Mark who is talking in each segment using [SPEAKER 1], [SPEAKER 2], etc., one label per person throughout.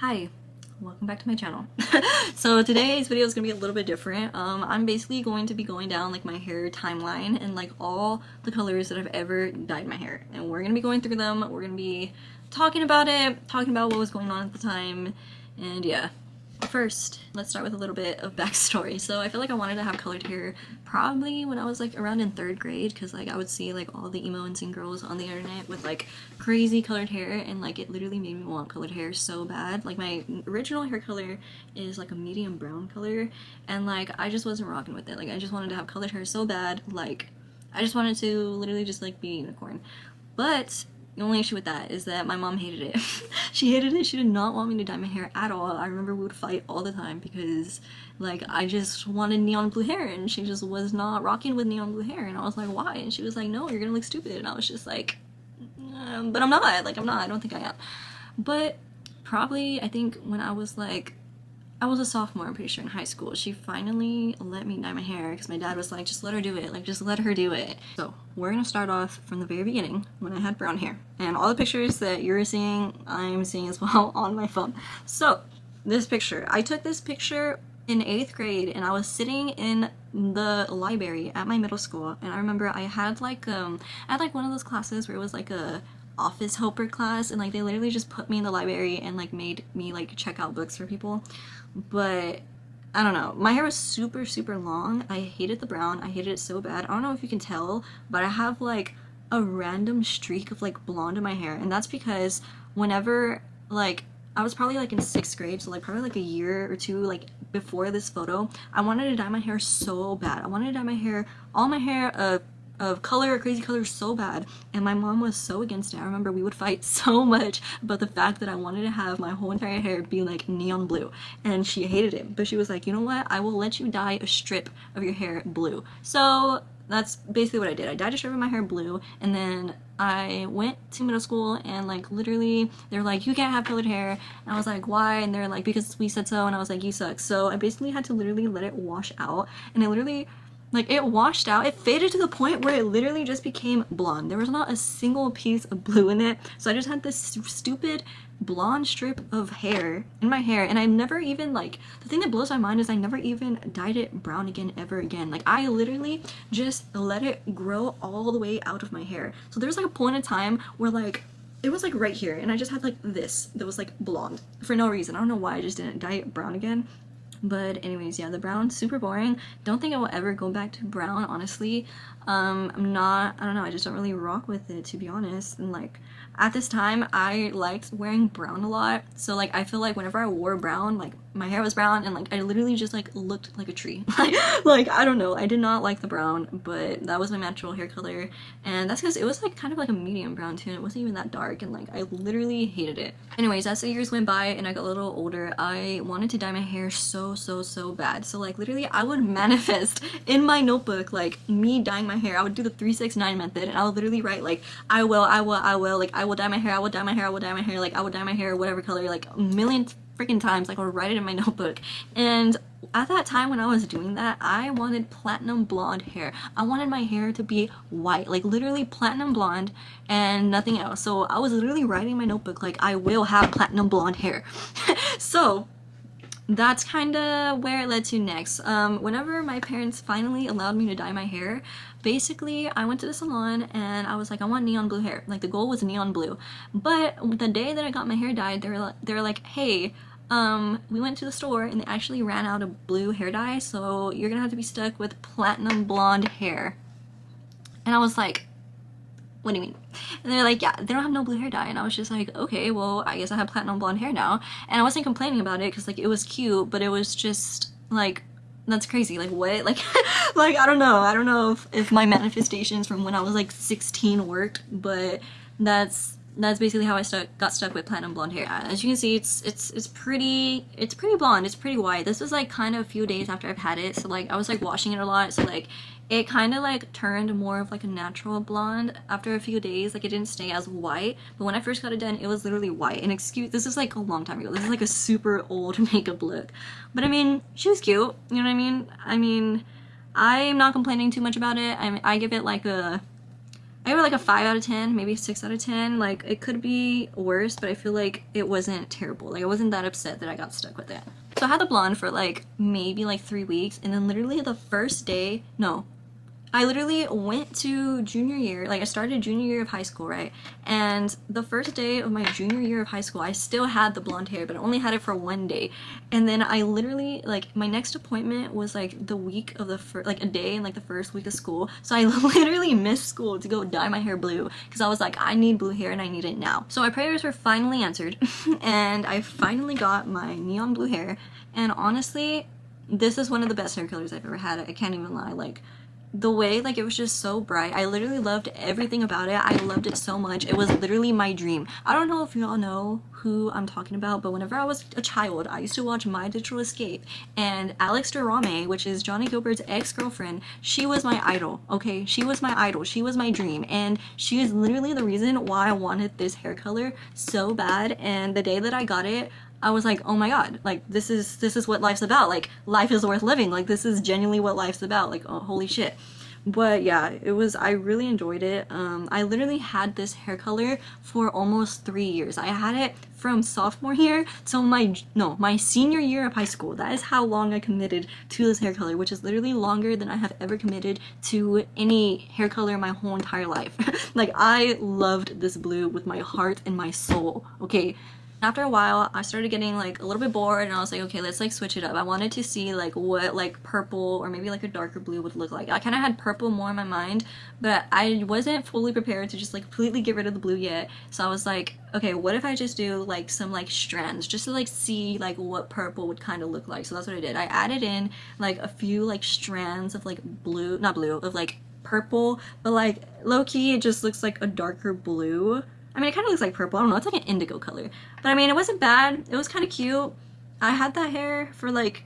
[SPEAKER 1] Hi, welcome back to my channel. So today's video is gonna be a little bit different. I'm basically going to be going down like my hair timeline and like all the colors that I've ever dyed my hair, and we're gonna be going through them. We're gonna be talking about what was going on at the time, and yeah. First, let's start with a little bit of backstory. So I feel like I wanted to have colored hair probably when I was like around in 3rd grade, because like I would see like all the emo and teen girls on the internet with like crazy colored hair, and like it literally made me want colored hair so bad. Like my original hair color is like a medium brown color, and like I just wasn't rocking with it. Like I just wanted to have colored hair so bad. Like I just wanted to literally just like be a unicorn. But the only issue with that is that my mom hated it. She hated it. She did not want me to dye my hair at all. I remember we would fight all the time because like I just wanted neon blue hair and she just was not rocking with neon blue hair, and I was like, why? And she was like, no, you're gonna look stupid. And I was just like, but I'm not. Like I'm not. I don't think I am. But probably I think when I was a sophomore, I'm pretty sure, in high school, she finally let me dye my hair because my dad was like, just let her do it, like just let her do it. So we're gonna start off from the very beginning when I had brown hair, and all the pictures that you're seeing I'm seeing as well on my phone. So this picture, I took this picture in 8th grade, and I was sitting in the library at my middle school, and I remember I had like one of those classes where it was like a office helper class, and like they literally just put me in the library and like made me like check out books for people. But I don't know, my hair was super long. I hated the brown. I hated it so bad. I don't know if you can tell, but I have like a random streak of like blonde in my hair, and that's because whenever like I was probably like in 6th grade, so like probably like a year or two like before this photo, I wanted to dye my hair so bad. I wanted to dye my hair, all my hair of color, crazy color, so bad, and my mom was so against it. I remember we would fight so much about the fact that I wanted to have my whole entire hair be like neon blue, and she hated it, but she was like, you know what, I will let you dye a strip of your hair blue. So that's basically what I did. I dyed a strip of my hair blue, and then I went to middle school, and like literally they were like, you can't have colored hair, and I was like, why? And they're like, because we said so, and I was like, you suck. So I basically had to literally let it wash out, and it literally, like, it washed out. It faded to the point where it literally just became blonde. There was not a single piece of blue in it. So I just had this stupid blonde strip of hair in my hair, and I never even, like, the thing that blows my mind is I never even dyed it brown again ever again. Like, I literally just let it grow all the way out of my hair. So there was like a point in time where like it was like right here, and I just had like this that was like blonde for no reason. I don't know why I just didn't dye it brown again. But anyways, yeah, the brown, super boring. Don't think I will ever go back to brown, honestly. I don't know, I just don't really rock with it, to be honest. And like at this time I liked wearing brown a lot, so like I feel like whenever I wore brown, like my hair was brown, and like I literally just like looked like a tree. Like I don't know, I did not like the brown, but that was my natural hair color, and that's because it was like kind of like a medium brown too. It wasn't even that dark, and like I literally hated it. Anyways, as the years went by and I got a little older, I wanted to dye my hair so bad. So like literally I would manifest in my notebook like me dyeing my hair. I would do the 369 method, and I would literally write like I will, like I will dye my hair, I will dye my hair, I will dye my hair, like I will dye my hair whatever color, like a million freaking times. Like I would write it in my notebook. And at that time when I was doing that, I wanted platinum blonde hair. I wanted my hair to be white, like literally platinum blonde and nothing else. So I was literally writing in my notebook like I will have platinum blonde hair. So that's kind of where it led to next. Whenever my parents finally allowed me to dye my hair, basically I went to the salon and I was like, I want neon blue hair. Like the goal was neon blue. But the day that I got my hair dyed, they were like, hey, we went to the store and they actually ran out of blue hair dye, so you're gonna have to be stuck with platinum blonde hair. And I was like, what do you mean? And they're like, yeah, they don't have no blue hair dye. And I was just like, okay, well, I guess I have platinum blonde hair now. And I wasn't complaining about it because like it was cute, but it was just like, that's crazy. Like what? Like like I don't know if my manifestations from when I was like 16 worked, but that's basically how I got stuck with platinum blonde hair. As you can see, it's pretty blonde, it's pretty white. This was like kind of a few days after I've had it, so like I was like washing it a lot, so like it kind of like turned more of like a natural blonde after a few days. Like it didn't stay as white, but when I first got it done, it was literally white. And this is like a long time ago. This is like a super old makeup look, but I mean, she was cute, you know what I mean? I'm not complaining too much about it. I give it like a I give it like a 5 out of 10, maybe 6 out of 10. Like, it could be worse, but I feel like it wasn't terrible. Like, I wasn't that upset that I got stuck with it. So I had the blonde for like maybe like 3 weeks, and then literally the first day, no, I literally went to junior year, like I started junior year of high school, right? And the first day of my junior year of high school, I still had the blonde hair, but I only had it for 1 day. And then I literally, like, my next appointment was like the week of the first, like a day in like the first week of school. So I literally missed school to go dye my hair blue because I was like, I need blue hair and I need it now. So my prayers were finally answered and I finally got my neon blue hair. And honestly, this is one of the best hair colors I've ever had. I can't even lie. Like, the way, like, it was just so bright. I literally loved everything about it. I loved it so much. It was literally my dream. I don't know if you all know who I'm talking about, but whenever I was a child, I used to watch My Digital Escape, and Alex Durame, which is Johnny Gilbert's ex-girlfriend, she was my idol, okay? She was my idol. She was my dream, and she is literally the reason why I wanted this hair color so bad. And the day that I got it, I was like, oh my god, like, this is what life's about. Like, life is worth living. Like, this is genuinely what life's about. Like, oh, holy shit. But yeah, I really enjoyed it. I literally had this hair color for almost 3 years. I had it from sophomore year to my senior year of high school. That is how long I committed to this hair color, which is literally longer than I have ever committed to any hair color in my whole entire life. Like, I loved this blue with my heart and my soul, okay? After a while, I started getting like a little bit bored, and I was like, okay, let's like switch it up. I wanted to see like what like purple or maybe like a darker blue would look like. I kind of had purple more in my mind, but I wasn't fully prepared to just like completely get rid of the blue yet. So I was like, okay, what if I just do like some like strands just to like see like what purple would kind of look like. So that's what I did. I added in like a few like strands of like blue, not blue, of like purple, but like low-key it just looks like a darker blue. I mean, it kind of looks like purple. I don't know. It's like an indigo color. But I mean, it wasn't bad. It was kind of cute. I had that hair for like,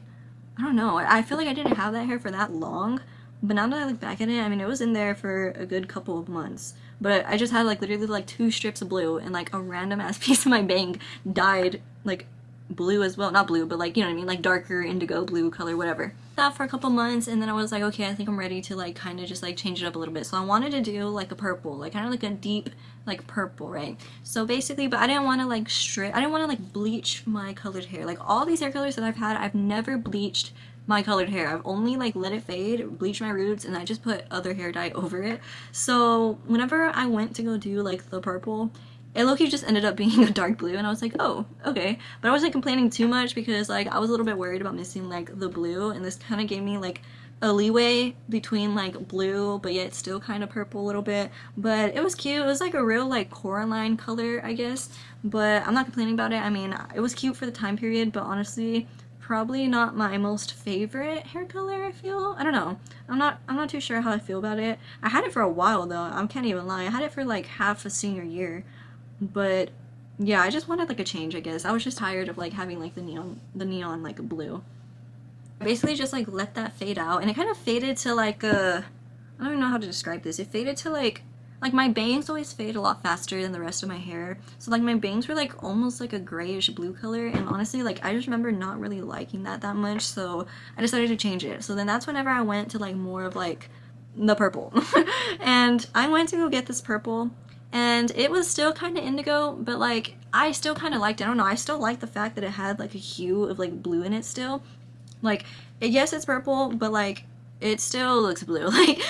[SPEAKER 1] I don't know. I feel like I didn't have that hair for that long. But now that I look back at it, I mean, it was in there for a good couple of months. But I just had like literally like 2 strips of blue and like a random ass piece of my bang dyed like blue as well. Not blue, but like, you know what I mean? Like darker indigo blue color, whatever. That for a couple months, and then I was like, okay, I think I'm ready to like kind of just like change it up a little bit. So I wanted to do like a purple, like kind of like a deep like purple, right? So basically, but I didn't want to like I didn't want to like bleach my colored hair. Like all these hair colors that I've had, I've never bleached my colored hair. I've only like let it fade, bleach my roots, and I just put other hair dye over it. So whenever I went to go do like the purple, it low-key just ended up being a dark blue, and I was like, oh, okay. But I wasn't complaining too much because like I was a little bit worried about missing like the blue, and this kind of gave me like a leeway between like blue but yet still kind of purple a little bit. But it was cute. It was like a real like Coraline color, I guess, but I'm not complaining about it. I mean, it was cute for the time period, but honestly probably not my most favorite hair color. I feel, I don't know, I'm not too sure how I feel about it. I had it for a while though. I can't even lie. I had it for like half a senior year. But yeah, I just wanted like a change, I guess. I was just tired of like having like the neon like blue. I basically just like let that fade out, and it kind of faded to like I don't even know how to describe this. It faded to like my bangs always fade a lot faster than the rest of my hair. So like my bangs were like almost like a grayish blue color, and honestly like I just remember not really liking that much, so I decided to change it. So then that's whenever I went to like more of like the purple. And I went to go get this purple, and it was still kind of indigo, but like I still kind of liked it. I don't know, I still liked the fact that it had like a hue of like blue in it still. Like yes, it's purple, but like it still looks blue.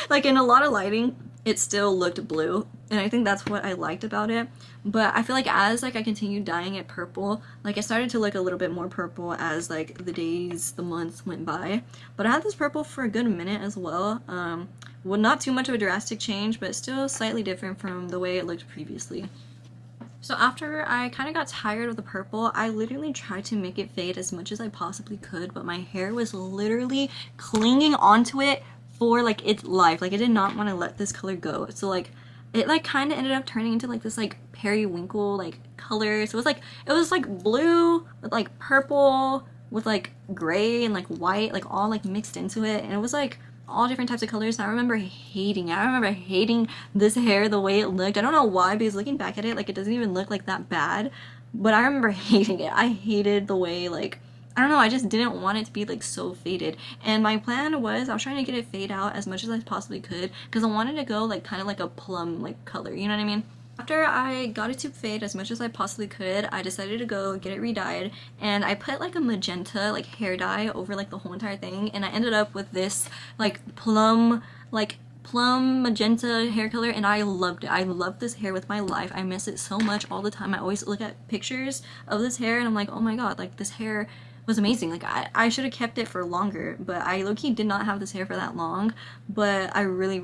[SPEAKER 1] Like in a lot of lighting it still looked blue, and I think that's what I liked about it. But I feel like as like I continued dyeing it purple, like it started to look a little bit more purple as like the days, the months went by. But I had this purple for a good minute as well. Well, not too much of a drastic change, but still slightly different from the way it looked previously. So after I kind of got tired of the purple, I literally tried to make it fade as much as I possibly could, but my hair was literally clinging onto it for like its life. Like I did not want to let this color go. So like it like kind of ended up turning into like this like periwinkle like color. So it was like blue with like purple with like gray and like white, like all like mixed into it, and it was like all different types of colors. And I remember hating it. I remember hating this hair the way it looked. I don't know why, because looking back at it, like it doesn't even look like that bad, but I remember hating it. I hated the way like I don't know, I just didn't want it to be like so faded. And my plan was I was trying to get it fade out as much as I possibly could because I wanted to go like kind of like a plum like color, you know what I mean? After I got it to fade as much as I possibly could, I decided to go get it re-dyed, and I put like a magenta like hair dye over like the whole entire thing, and I ended up with this like plum magenta hair color, and I loved it. I love this hair with my life. I miss it so much all the time. I always look at pictures of this hair and I'm like, oh my god, like this hair was amazing. Like I should have kept it for longer, but I low-key did not have this hair for that long, but I really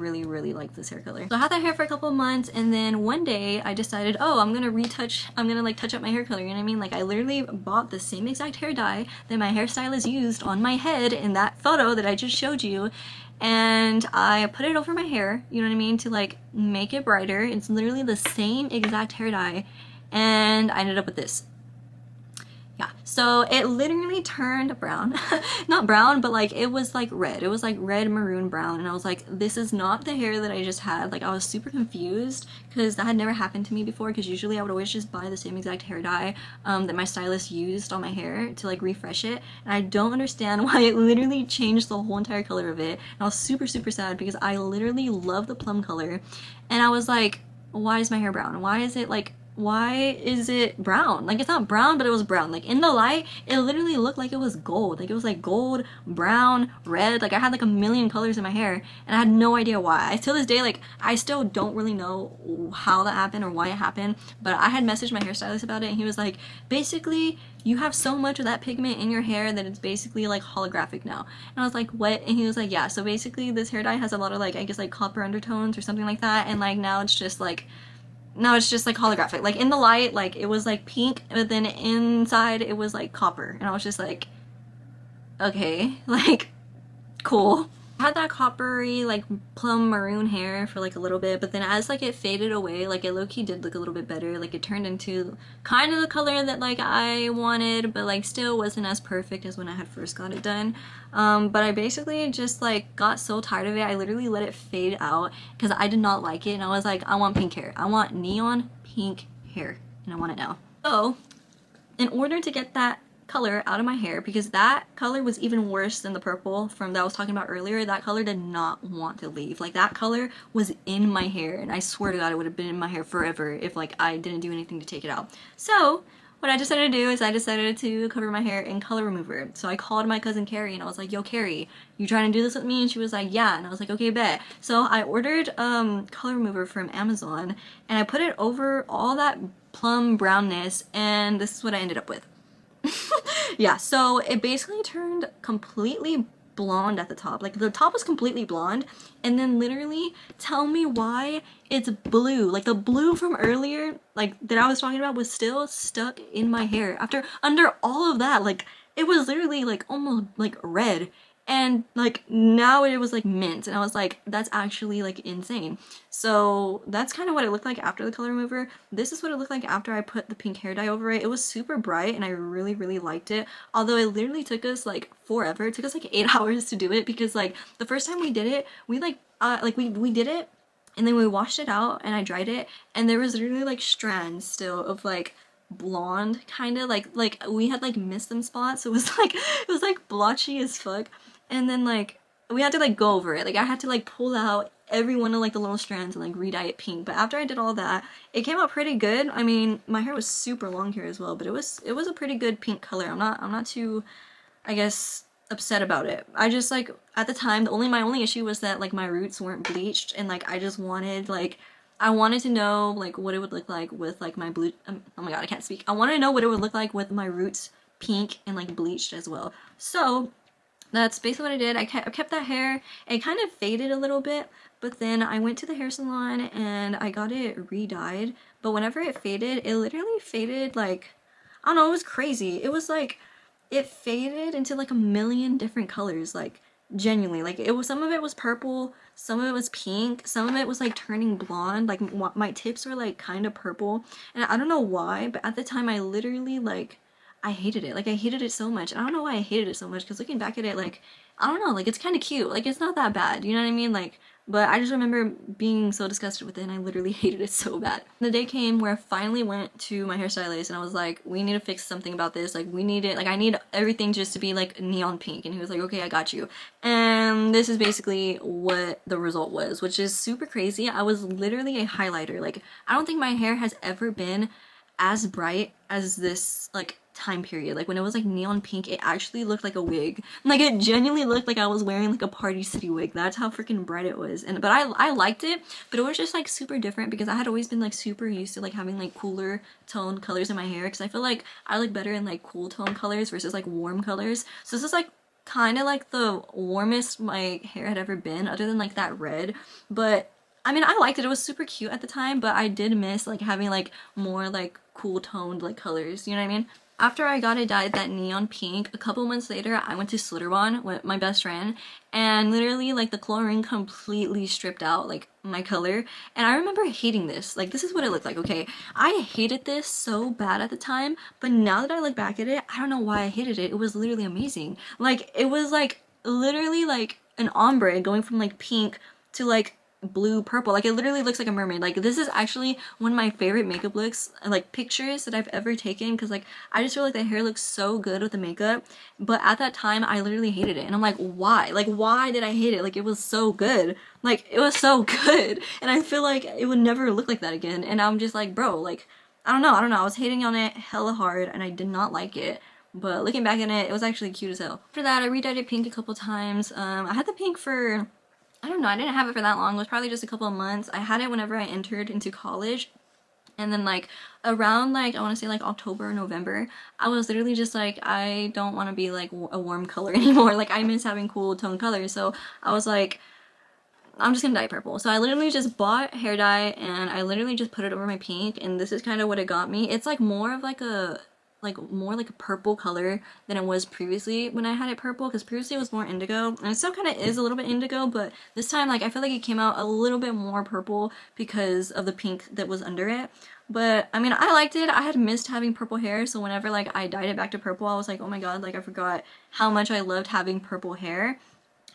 [SPEAKER 1] like this hair color. So I had that hair for a couple of months, and then one day I decided, oh, I'm gonna like touch up my hair color, you know what I mean? Like I literally bought the same exact hair dye that my hairstylist used on my head in that photo that I just showed you, and I put it over my hair, you know what I mean, to like make it brighter. It's literally the same exact hair dye, and I ended up with this. Yeah, so it literally turned brown. Not brown, but like it was like red. It was like red, maroon, brown, and I was like, this is not the hair that I just had. Like I was super confused because that had never happened to me before, because usually I would always just buy the same exact hair dye that my stylist used on my hair to like refresh it, and I don't understand why it literally changed the whole entire color of it. And I was super sad because I literally love the plum color, and I was like, why is my hair brown? Why is it brown? Like it's not brown, but it was brown. Like in the light, it literally looked like it was gold. Like it was like gold, brown, red. Like I had like a million colors in my hair, and I had no idea why. Till this day, like I still don't really know how that happened or why it happened, but I had messaged my hairstylist about it, and he was like, basically you have so much of that pigment in your hair that it's basically like holographic now. And I was like, what? And he was like, yeah, so basically this hair dye has a lot of like, I guess like copper undertones or something like that, and like now it's just like holographic. Like in the light, like it was like pink, but then inside it was like copper, and I was just like, okay, like cool. I had that coppery like plum maroon hair for like a little bit, but then as like it faded away, like it low-key did look a little bit better. Like it turned into kind of the color that like I wanted, but like still wasn't as perfect as when I had first got it done. But I basically just like got so tired of it, I literally let it fade out because I did not like it, and I was like, I want pink hair. I want neon pink hair, and I want it now. So in order to get that color out of my hair, because that color was even worse than the purple from that I was talking about earlier, that color did not want to leave. Like that color was in my hair, and I swear to god it would have been in my hair forever if like I didn't do anything to take it out. So what I decided to do is I decided to cover my hair in color remover. So I called my cousin Carrie and I was like, yo Carrie, you trying to do this with me? And she was like, yeah. And I was like, okay, bet. So I ordered color remover from Amazon, and I put it over all that plum brownness, and this is what I ended up with. Yeah, so it basically turned completely blonde at the top. Like the top was completely blonde, and then literally tell me why it's blue. Like the blue from earlier, like that I was talking about, was still stuck in my hair under all of that. Like it was literally like almost like red, and like now it was like mint, and I was like, that's actually like insane. So that's kind of what it looked like after the color remover. This is what it looked like after I put the pink hair dye over it. It was super bright, and I really liked it, although it literally took us like forever. It took us like 8 hours to do it, because like the first time we did it, we we did it, and then we washed it out and I dried it, and there was literally like strands still of like blonde, kind of like we had like missed some spots, so it was like blotchy as fuck. And then like we had to like go over it. Like I had to like pull out every one of like the little strands and like re-dye it pink. But after I did all that, it came out pretty good. I mean, my hair was super long here as well, but it was a pretty good pink color. I'm not too, I guess, upset about it. I just like at the time my only issue was that like my roots weren't bleached, and like I just wanted I wanted to know like what it would look like with like my blue oh my god, I can't speak. I wanted to know what it would look like with my roots pink and like bleached as well. So that's basically what I did. I kept that hair. It kind of faded a little bit, but then I went to the hair salon and I got it re-dyed. But whenever it faded, it literally faded like, I don't know, it was crazy. It was like, it faded into like a million different colors, like genuinely. Like it was, some of it was purple, some of it was pink, some of it was like turning blonde. Like my tips were like kind of purple, and I don't know why, but at the time I literally like, I hated it. Like I hated it so much. I don't know why I hated it so much, because looking back at it, like, I don't know, like it's kind of cute. Like it's not that bad, you know what I mean? Like, but I just remember being so disgusted with it and I literally hated it so bad. The day came where I finally went to my hairstylist and I was like, we need to fix something about this. Like, we need it, like, I need everything just to be like neon pink. And he was like, okay, I got you. And this is basically what the result was, which is super crazy. I was literally a highlighter. Like, I don't think my hair has ever been as bright as this, like, time period. Like, when it was like neon pink, it actually looked like a wig. Like, it genuinely looked like I was wearing like a Party City wig. That's how freaking bright it was. And but I liked it, but it was just like super different because I had always been like super used to like having like cooler toned colors in my hair, because I feel like I look better in like cool tone colors versus like warm colors. So this is like kind of like the warmest my hair had ever been, other than like that red. But I mean, I liked it. It was super cute at the time, but I did miss like having like more like cool toned like colors, you know what I mean? After I got it dyed that neon pink, a couple months later, I went to Chlorine with my best friend, and literally, like, the chlorine completely stripped out, like, my color. And I remember hating this. Like, this is what it looked like, okay? I hated this so bad at the time, but now that I look back at it, I don't know why I hated it. It was literally amazing. Like, it was, like, literally, like, an ombre going from, like, pink to, like, blue purple. Like, it literally looks like a mermaid. Like, this is actually one of my favorite makeup looks, like, pictures that I've ever taken, because like I just feel like the hair looks so good with the makeup. But at that time I literally hated it, and I'm like, why did I hate it? Like, it was so good. Like, it was so good, and I feel like it would never look like that again. And I'm just like, bro, like, I don't know, I was hating on it hella hard and I did not like it. But looking back at it, it was actually cute as hell. After that, I redyed it pink a couple times. I had the pink for, I don't know, I didn't have it for that long. It was probably just a couple of months. I had it whenever I entered into college. And then like around like, I want to say like October or November, I was literally just like, I don't want to be like a warm color anymore. Like, I miss having cool tone colors. So I was like, I'm just gonna dye purple. So I literally just bought hair dye and I literally just put it over my pink, and this is kind of what it got me. It's like more of like a more like a purple color than it was previously when I had it purple, because previously it was more indigo, and it still kind of is a little bit indigo, but this time like I feel like it came out a little bit more purple because of the pink that was under it. But I mean, I liked it. I had missed having purple hair, so whenever like I dyed it back to purple, I was like, oh my god, like I forgot how much I loved having purple hair.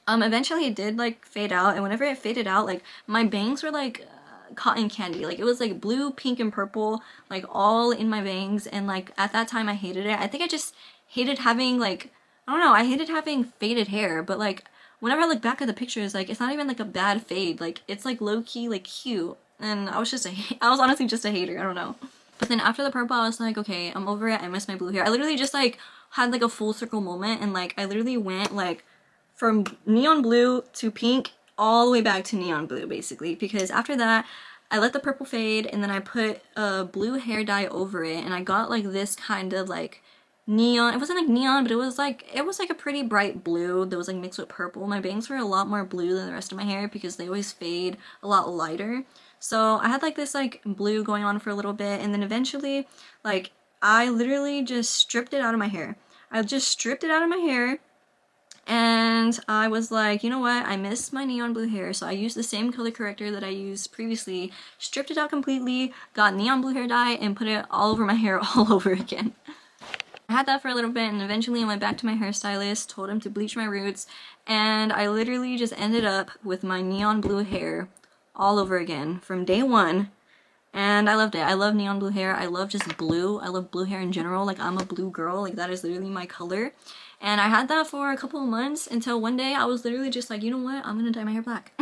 [SPEAKER 1] Eventually it did like fade out, and whenever it faded out, like my bangs were like cotton candy. Like, it was like blue, pink, and purple, like all in my bangs. And like at that time I hated it. I think I just hated having like, I don't know, I hated having faded hair. But like whenever I look back at the pictures, like it's not even like a bad fade. Like, it's like low-key like cute. And I was just I was honestly just a hater. I don't know. But then after the purple, I was like, okay, I'm over it. I miss my blue hair. I literally just like had like a full circle moment, and like I literally went like from neon blue to pink all the way back to neon blue, basically, because after that I let the purple fade, and then I put a blue hair dye over it, and I got like this kind of like neon, it wasn't like neon, but it was like a pretty bright blue that was like mixed with purple. My bangs were a lot more blue than the rest of my hair because they always fade a lot lighter. So I had like this like blue going on for a little bit, and then eventually like I literally just stripped it out of my hair. I just stripped it out of my hair, and I was like, you know what, I miss my neon blue hair, so I used the same color corrector that I used previously, stripped it out completely, got neon blue hair dye, and put it all over my hair all over again. I had that for a little bit, and eventually I went back to my hairstylist, told him to bleach my roots, and I literally just ended up with my neon blue hair all over again from day one. And I loved it. I love neon blue hair. I love just blue. I love blue hair in general. Like, I'm a blue girl. Like, that is literally my color. And I had that for a couple of months until one day I was literally just like, you know what? I'm gonna dye my hair black.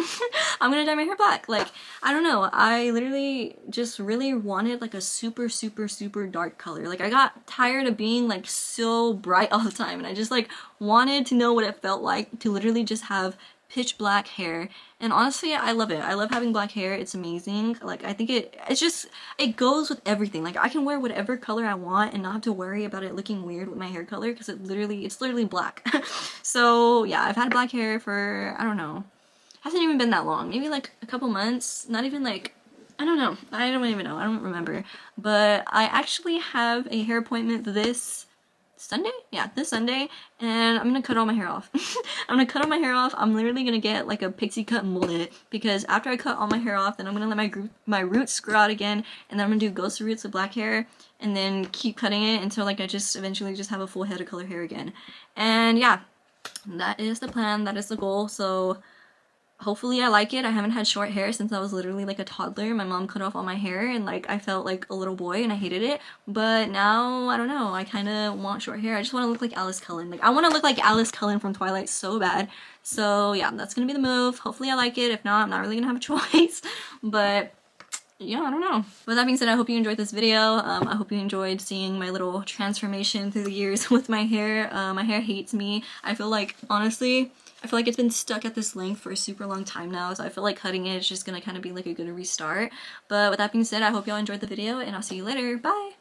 [SPEAKER 1] I'm gonna dye my hair black. Like, I don't know. I literally just really wanted like a super, super, super dark color. Like, I got tired of being like so bright all the time, and I just like wanted to know what it felt like to literally just have pitch black hair. And honestly, I love it. I love having black hair. It's amazing. Like, I think it's just, it goes with everything. Like, I can wear whatever color I want and not have to worry about it looking weird with my hair color, because it's literally black. So yeah, I've had black hair for, I don't know, hasn't even been that long, maybe like a couple months, not even like, I don't know, I don't even know, I don't remember. But I actually have a hair appointment this Sunday? Yeah, this Sunday, and I'm gonna cut all my hair off. I'm gonna cut all my hair off. I'm literally gonna get like a pixie cut mullet, because after I cut all my hair off, then I'm gonna let my roots grow out again, and then I'm gonna do ghost roots with black hair, and then keep cutting it until like I just eventually just have a full head of color hair again. And yeah, that is the plan, that is the goal. So hopefully I like it. I haven't had short hair since I was literally like a toddler. My mom cut off all my hair and like I felt like a little boy and I hated it. But now, I don't know, I kind of want short hair. I just want to look like Alice Cullen. Like I want to look like Alice Cullen from Twilight so bad. So yeah, that's gonna be the move. Hopefully I like it. If not, I'm not really gonna have a choice. But yeah, I don't know. With that being said, I hope you enjoyed this video. I hope you enjoyed seeing my little transformation through the years with my hair. My hair hates me. I feel like, honestly, I feel like it's been stuck at this length for a super long time now, so I feel like cutting it is just gonna kind of be like a good restart. But with that being said, I hope y'all enjoyed the video, and I'll see you later. Bye!